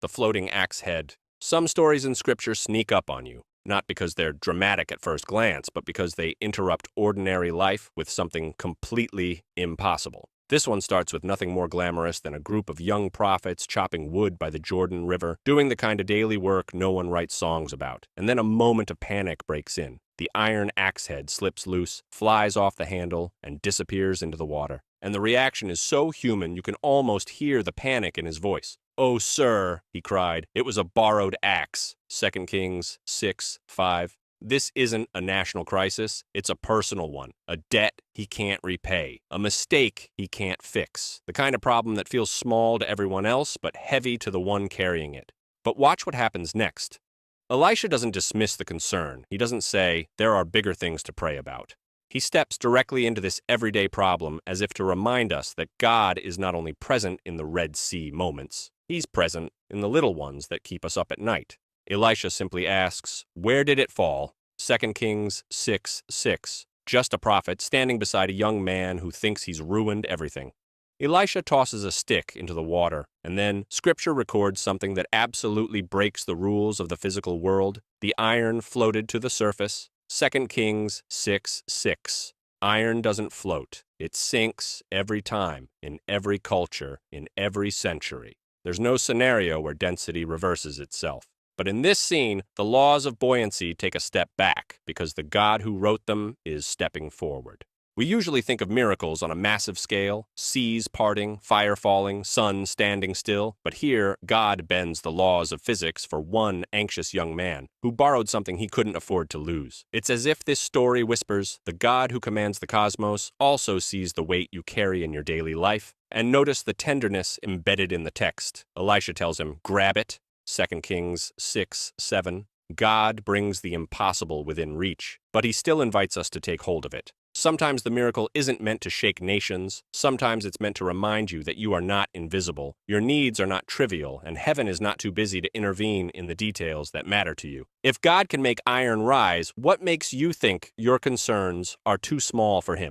the floating axe head. Some stories in Scripture sneak up on you, not because they're dramatic at first glance, but because they interrupt ordinary life with something completely impossible. This one starts with nothing more glamorous than a group of young prophets chopping wood by the Jordan River, doing the kind of daily work no one writes songs about. And then a moment of panic breaks in. The iron axe head slips loose, flies off the handle, and disappears into the water. And the reaction is so human you can almost hear the panic in his voice. "Oh, sir," he cried, "it was a borrowed axe." 2 Kings 6:5. This isn't a national crisis, it's a personal one. A debt he can't repay. A mistake he can't fix. The kind of problem that feels small to everyone else, but heavy to the one carrying it. But watch what happens next. Elisha doesn't dismiss the concern. He doesn't say, "There are bigger things to pray about." He steps directly into this everyday problem as if to remind us that God is not only present in the Red Sea moments, He's present in the little ones that keep us up at night. Elisha simply asks, "Where did it fall?" 2 Kings 6:6. Just a prophet standing beside a young man who thinks he's ruined everything. Elisha tosses a stick into the water, and then Scripture records something that absolutely breaks the rules of the physical world. The iron floated to the surface. 2 Kings 6:6. Iron doesn't float. It sinks every time, in every culture, in every century. There's no scenario where density reverses itself. But in this scene, the laws of buoyancy take a step back because the God who wrote them is stepping forward. We usually think of miracles on a massive scale, seas parting, fire falling, sun standing still, but here God bends the laws of physics for one anxious young man who borrowed something he couldn't afford to lose. It's as if this story whispers, the God who commands the cosmos also sees the weight you carry in your daily life. And notice the tenderness embedded in the text. Elisha tells him, "Grab it." 2 Kings 6:7. God brings the impossible within reach, but he still invites us to take hold of it. Sometimes the miracle isn't meant to shake nations. Sometimes it's meant to remind you that you are not invisible. Your needs are not trivial, and heaven is not too busy to intervene in the details that matter to you. If God can make iron rise, what makes you think your concerns are too small for him?